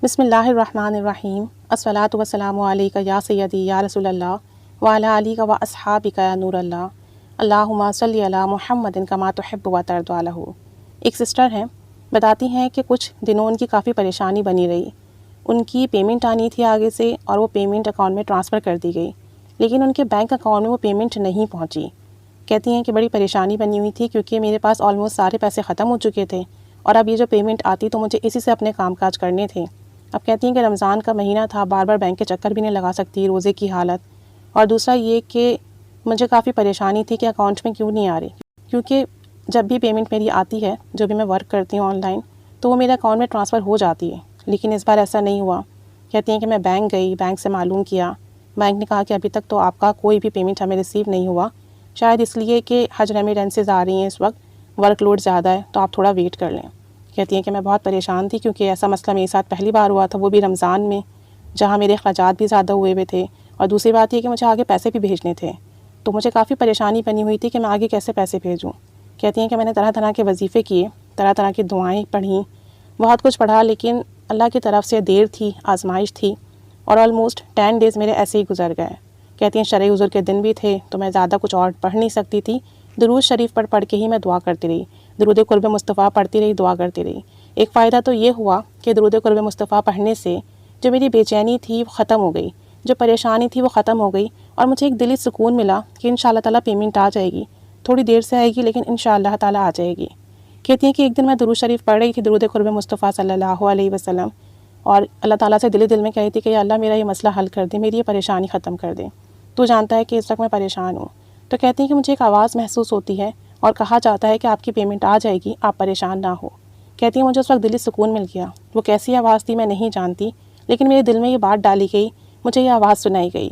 بسم اللہ الرحمن الرحیم الصلاۃ والسلام علیک یا سیدی یا رسول اللہ وعلی آلک و اصحابک یا نور اللہ اللہم صلی علی محمد کما تحب و ترضی عنہ۔ ایک سسٹر ہیں، بتاتی ہیں کہ کچھ دنوں ان کی کافی پریشانی بنی رہی۔ ان کی پیمنٹ آنی تھی آگے سے اور وہ پیمنٹ اکاؤنٹ میں ٹرانسفر کر دی گئی، لیکن ان کے بینک اکاؤنٹ میں وہ پیمنٹ نہیں پہنچی۔ کہتی ہیں کہ بڑی پریشانی بنی ہوئی تھی کیونکہ میرے پاس آلموسٹ سارے پیسے ختم ہو چکے تھے اور اب یہ جو پیمنٹ آتی تو مجھے اسی سے اپنے کام کاج کرنے تھے۔ اب کہتی ہیں کہ رمضان کا مہینہ تھا، بار بار بینک کے چکر بھی نہیں لگا سکتی، روزے کی حالت، اور دوسرا یہ کہ مجھے کافی پریشانی تھی کہ اکاؤنٹ میں کیوں نہیں آ رہی، کیونکہ جب بھی پیمنٹ میری آتی ہے، جو بھی میں ورک کرتی ہوں آن لائن، تو وہ میرے اکاؤنٹ میں ٹرانسفر ہو جاتی ہے، لیکن اس بار ایسا نہیں ہوا۔ کہتی ہیں کہ میں بینک گئی، بینک سے معلوم کیا، بینک نے کہا کہ ابھی تک تو آپ کا کوئی بھی پیمنٹ ہمیں ریسیو نہیں ہوا، شاید اس لیے کہ حج ریمیٹنسز آ رہی ہیں اس وقت، ورک لوڈ زیادہ ہے، تو آپ تھوڑا ویٹ کر لیں۔ کہتی ہیں کہ میں بہت پریشان تھی کیونکہ ایسا مسئلہ میرے ساتھ پہلی بار ہوا تھا، وہ بھی رمضان میں، جہاں میرے اخراجات بھی زیادہ ہوئے تھے، اور دوسری بات یہ کہ مجھے آگے پیسے بھی بھیجنے تھے، تو مجھے کافی پریشانی بنی ہوئی تھی کہ میں آگے کیسے پیسے بھیجوں۔ کہتی ہیں کہ میں نے طرح طرح کے وظیفے کیے، طرح طرح کی دعائیں پڑھیں، بہت کچھ پڑھا، لیکن اللہ کی طرف سے دیر تھی، آزمائش تھی، اور آلموسٹ 10 ڈیز میرے ایسے ہی گزر گئے۔ کہتی ہیں شرعی عذر کے دن بھی تھے تو میں زیادہ کچھ اور پڑھ نہیں سکتی تھی، درود شریف پڑھ کے ہی میں دعا کرتی رہی، درود قرب مصطفیٰ پڑھتی رہی، دعا کرتی رہی۔ ایک فائدہ تو یہ ہوا کہ درود قرب مصطفیٰ پڑھنے سے جو میری بے چینی تھی وہ ختم ہو گئی، جو پریشانی تھی وہ ختم ہو گئی، اور مجھے ایک دلی سکون ملا کہ انشاءاللہ تعالیٰ پیمنٹ آ جائے گی، تھوڑی دیر سے آئے گی لیکن انشاءاللہ تعالیٰ آ جائے گی۔ کہتی ہیں کہ ایک دن میں درود شریف پڑھ رہی تھی، درود قرب مصطفیٰ صلی اللہ علیہ وسلم، اور اللہ تعالیٰ سے دل میں کہی تھی کہ یا اللہ میرا یہ مسئلہ حل کر دے، میری یہ پریشانی ختم کر دے، تو جانتا ہے کہ اس وقت میں پریشان ہوں۔ تو کہتی ہیں کہ مجھے ایک آواز محسوس ہوتی ہے اور کہا جاتا ہے کہ آپ کی پیمنٹ آ جائے گی، آپ پریشان نہ ہو۔ کہتی ہیں مجھے اس وقت دلی سکون مل گیا، وہ کیسی آواز تھی میں نہیں جانتی، لیکن میرے دل میں یہ بات ڈالی گئی، مجھے یہ آواز سنائی گئی۔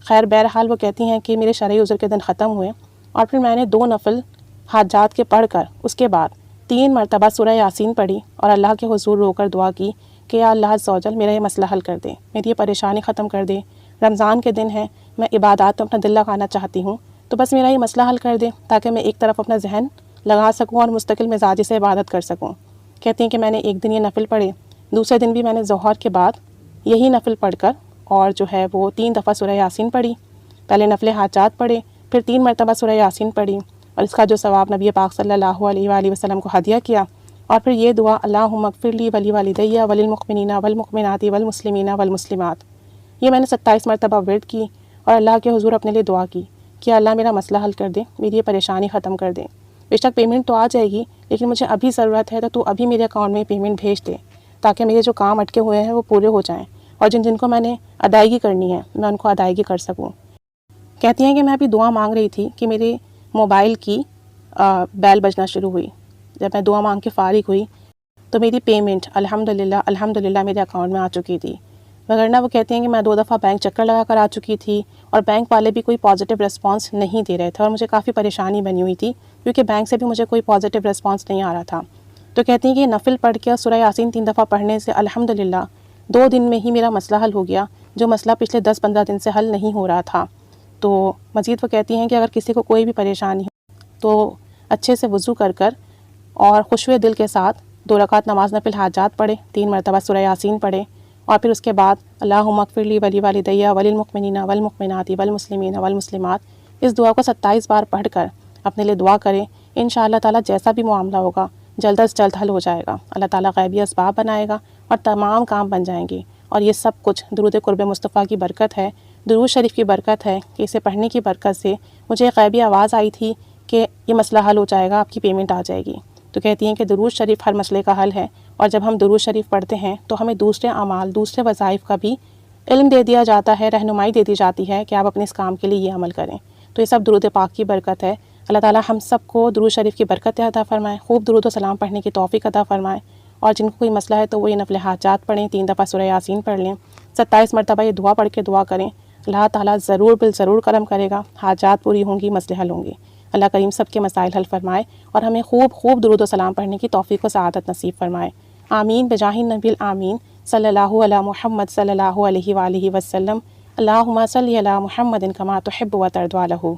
خیر بہرحال وہ کہتی ہیں کہ میرے شرعی عذر کے دن ختم ہوئے، اور پھر میں نے 2 نفل حاجات کے پڑھ کر اس کے بعد 3 مرتبہ سورہ یاسین پڑھی اور اللہ کے حضور رو کر دعا کی کہ یا اللہ عز و جل میرا یہ مسئلہ حل کر دے، میری یہ پریشانی ختم کر دے، رمضان کے دن ہے، میں عبادات میں اپنا دل لگانا چاہتی ہوں، تو بس میرا یہ مسئلہ حل کر دے تاکہ میں ایک طرف اپنا ذہن لگا سکوں اور مستقل مزاجی سے عبادت کر سکوں۔ کہتی ہیں کہ میں نے ایک دن یہ نفل پڑھے، دوسرے دن بھی میں نے ظہر کے بعد یہی نفل پڑھ کر اور جو ہے وہ 3 دفعہ سورہ یاسین پڑھی، پہلے نفل حاجات پڑھے، پھر 3 مرتبہ سورہ یاسین پڑھی، اور اس کا جو ثواب نبی پاک صلی اللہ علیہ وآلہ وسلم کو ہدیہ کیا، اور پھر یہ دعا اللہم اغفر لی ولی والدی وللمؤمنین والمؤمنات والمسلمین والمسلمات، یہ میں نے 27 مرتبہ ورد کی اور اللہ کے حضور اپنے لیے دعا کی کہ اللہ میرا مسئلہ حل کر دے، میری یہ پریشانی ختم کر دے، بے شک پیمنٹ تو آ جائے گی لیکن مجھے ابھی ضرورت ہے تو ابھی میرے اکاؤنٹ میں پیمنٹ بھیج دے تاکہ میرے جو کام اٹکے ہوئے ہیں وہ پورے ہو جائیں، اور جن کو میں نے ادائیگی کرنی ہے میں ان کو ادائیگی کر سکوں۔ کہتی ہیں کہ میں ابھی دعا مانگ رہی تھی کہ میرے موبائل کی بیل بجنا شروع ہوئی، جب میں دعا مانگ کے فارغ ہوئی تو میری پیمنٹ الحمدللہ میرے اکاؤنٹ میں آ چکی تھی، وگرنہ وہ کہتی ہیں کہ میں 2 دفعہ بینک چکر لگا کر آ چکی تھی اور بینک والے بھی کوئی پازیٹیو ریسپانس نہیں دے رہے تھے، اور مجھے کافی پریشانی بنی ہوئی تھی کیونکہ بینک سے بھی مجھے کوئی پازیٹیو ریسپانس نہیں آ رہا تھا۔ تو کہتی ہیں کہ یہ نفل پڑھ کے اور سورہ یاسین 3 دفعہ پڑھنے سے الحمدللہ 2 دن میں ہی میرا مسئلہ حل ہو گیا، جو مسئلہ پچھلے 10-15 دن سے حل نہیں ہو رہا تھا۔ تو مزید وہ کہتی ہیں کہ اگر کسی کو کوئی بھی پریشانی ہو تو اچھے سے وضو کر اور خشوع دل کے ساتھ 2 رکعت نماز نفل حاجات پڑھے، 3 مرتبہ سورہ یاسین پڑھے، اور پھر اس کے بعد اللہم اغفر لی ولی والدی وللمؤمنین والمؤمنات والمسلمین والمسلمات، اس دعا کو 27 بار پڑھ کر اپنے لیے دعا کریں، انشاءاللہ تعالیٰ جیسا بھی معاملہ ہوگا جلد از جلد حل ہو جائے گا، اللہ تعالیٰ غیبی اسباب بنائے گا اور تمام کام بن جائیں گے، اور یہ سب کچھ درود قرب مصطفیٰ کی برکت ہے، درود شریف کی برکت ہے کہ اسے پڑھنے کی برکت سے مجھے ایک غیبی آواز آئی تھی کہ یہ مسئلہ حل ہو جائے گا، آپ کی پیمنٹ آ جائے گی۔ تو کہتی ہیں کہ درود شریف ہر مسئلے کا حل ہے، اور جب ہم درود شریف پڑھتے ہیں تو ہمیں دوسرے اعمال، دوسرے وظائف کا بھی علم دے دیا جاتا ہے، رہنمائی دے دی جاتی ہے کہ آپ اپنے اس کام کے لیے یہ عمل کریں، تو یہ سب درود پاک کی برکت ہے۔ اللہ تعالیٰ ہم سب کو درود شریف کی برکت عطا فرمائے، خوب درود و سلام پڑھنے کی توفیق عطا فرمائے، اور جن کو کوئی مسئلہ ہے تو وہ یہ نفل حاجات پڑھیں، 3 دفعہ سورہ یاسین پڑھ لیں، 27 مرتبہ یہ دعا پڑھ کے دعا کریں، اللہ تعالیٰ ضرور بالضرور کرم کرے گا، حاجات پوری ہوں گی، مسئلے حل ہوں گے۔ اللہ کریم سب کے مسائل حل فرمائے اور ہمیں خوب درود و سلام پڑھنے کی توفیق و سعادت نصیب فرمائے، آمین بجاہ النبی الآمین صلی اللہ علی محمد صلی اللہ علیہ وآلہ وسلم، اللہم صلی علی محمد کما تحب و ترضی عنہ۔